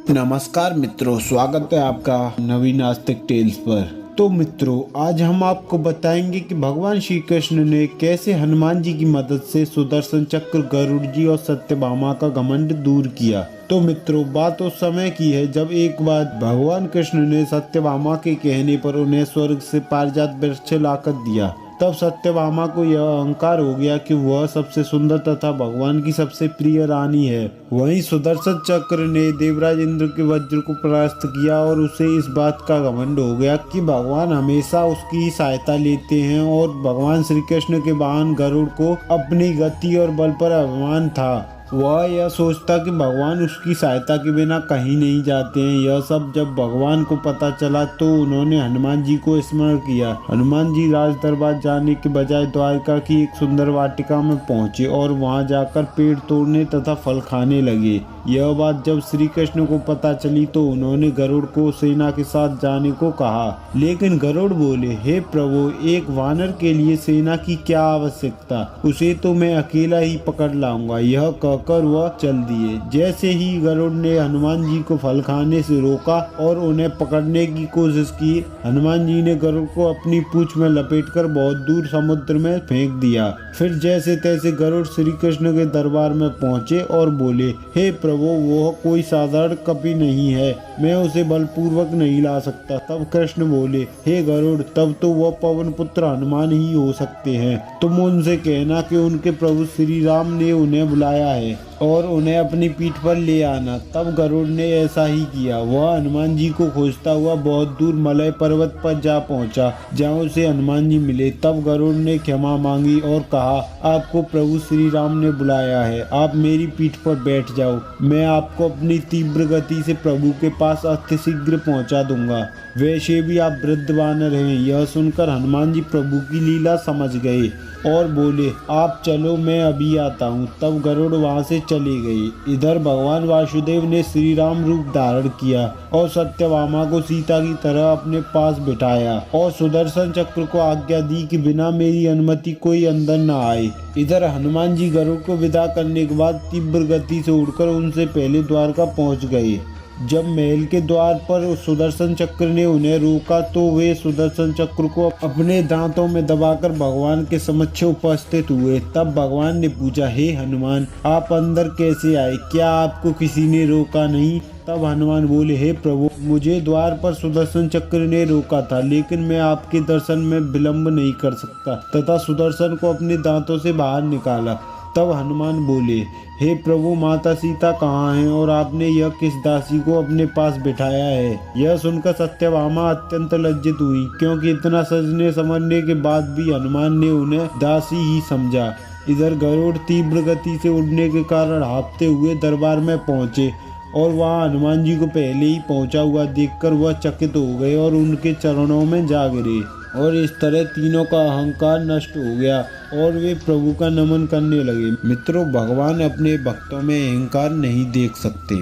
नमस्कार मित्रों, स्वागत है आपका नवीन आस्तिक टेल्स पर। तो मित्रों, आज हम आपको बताएंगे कि भगवान श्री कृष्ण ने कैसे हनुमान जी की मदद से सुदर्शन चक्र, गरुड़ जी और सत्यभामा का घमंड दूर किया। तो मित्रों, बात उस समय की है जब एक बार भगवान कृष्ण ने सत्यभामा के कहने पर उन्हें स्वर्ग से पारिजात वृक्ष लाकर दिया। तब सत्यभामा को यह अहंकार हो गया कि वह सबसे सुंदर तथा भगवान की सबसे प्रिय रानी है। वहीं सुदर्शन चक्र ने देवराज इंद्र के वज्र को परास्त किया और उसे इस बात का घमंड हो गया कि भगवान हमेशा उसकी सहायता लेते हैं और भगवान श्री कृष्ण के वाहन गरुड़ को अपनी गति और बल पर अभिमान था। वह यह सोचता कि भगवान उसकी सहायता के बिना कहीं नहीं जाते हैं। यह सब जब भगवान को पता चला तो उन्होंने हनुमान जी को स्मरण किया। हनुमान जी राज दरबार जाने के बजाय द्वारका की एक सुंदर वाटिका में पहुंचे और वहां जाकर पेड़ तोड़ने तथा फल खाने लगे। यह बात जब श्री कृष्ण को पता चली तो उन्होंने गरुड़ को सेना के साथ जाने को कहा, लेकिन गरुड़ बोले, हे प्रभु, एक वानर के लिए सेना की क्या आवश्यकता, उसे तो मैं अकेला ही पकड़ लाऊंगा। यह कहकर वह चल दिए। जैसे ही गरुड़ ने हनुमान जी को फल खाने से रोका और उन्हें पकड़ने की कोशिश की, हनुमान जी ने गरुड़ को अपनी पूंछ में लपेटकर बहुत दूर समुद्र में फेंक दिया। फिर जैसे तैसे गरुड़ श्री कृष्ण के दरबार में पहुंचे और बोले, हे प्रभु, वह कोई साधारण कपि नहीं है, मैं उसे बलपूर्वक नहीं ला सकता। तब कृष्ण बोले, हे गरुड़, तब तो वह पवन पुत्र हनुमान ही हो सकते हैं। तुम उनसे कहना कि उनके प्रभु श्री राम ने उन्हें बुलाया है और उन्हें अपनी पीठ पर ले आना। तब गरुड़ ने ऐसा ही किया। वह हनुमान जी को खोजता हुआ बहुत दूर मलय पर्वत पर जा पहुंचा, जहां उसे हनुमान जी मिले। तब गरुड़ ने क्षमा मांगी और कहा, आपको प्रभु श्री राम ने बुलाया है, आप मेरी पीठ पर बैठ जाओ, मैं आपको अपनी तीव्र गति से प्रभु के पास अतिशीघ्र पहुंचा दूंगा। वैसे भी आप वृद्ध वानर हैं। यह सुनकर हनुमान जी प्रभु की लीला समझ गए और बोले, आप चलो, मैं अभी आता हूँ। तब गरुड़ वहाँ से चले गए। इधर भगवान वासुदेव ने श्री राम रूप धारण किया और सत्यभामा को सीता की तरह अपने पास बिठाया और सुदर्शन चक्र को आज्ञा दी कि बिना मेरी अनुमति कोई अंदर न आए। इधर हनुमान जी गरुड़ को विदा करने के बाद तीव्र गति से उड़कर उनसे पहले द्वारका पहुँच गए। जब महल के द्वार पर सुदर्शन चक्र ने उन्हें रोका तो वे सुदर्शन चक्र को अपने दांतों में दबाकर भगवान के समक्ष उपस्थित हुए। तब भगवान ने पूछा, हे हनुमान, आप अंदर कैसे आए? क्या आपको किसी ने रोका नहीं? तब हनुमान बोले, हे प्रभु, मुझे द्वार पर सुदर्शन चक्र ने रोका था, लेकिन मैं आपके दर्शन में विलंब नहीं कर सकता तथा सुदर्शन को अपने दांतों से बाहर निकाला। तब हनुमान बोले, हे प्रभु, माता सीता कहाँ हैं और आपने यह किस दासी को अपने पास बिठाया है? यह सुनकर सत्यभामा अत्यंत लज्जित हुई, क्योंकि इतना सजने समझने के बाद भी हनुमान ने उन्हें दासी ही समझा। इधर गरुड़ तीव्र गति से उड़ने के कारण हाँफते हुए दरबार में पहुंचे और वहां हनुमान जी को पहले ही पहुंचा हुआ देखकर वह चकित हो गए और उनके चरणों में जा गिरे। और इस तरह तीनों का अहंकार नष्ट हो गया और वे प्रभु का नमन करने लगे। मित्रों, भगवान अपने भक्तों में अहंकार नहीं देख सकते।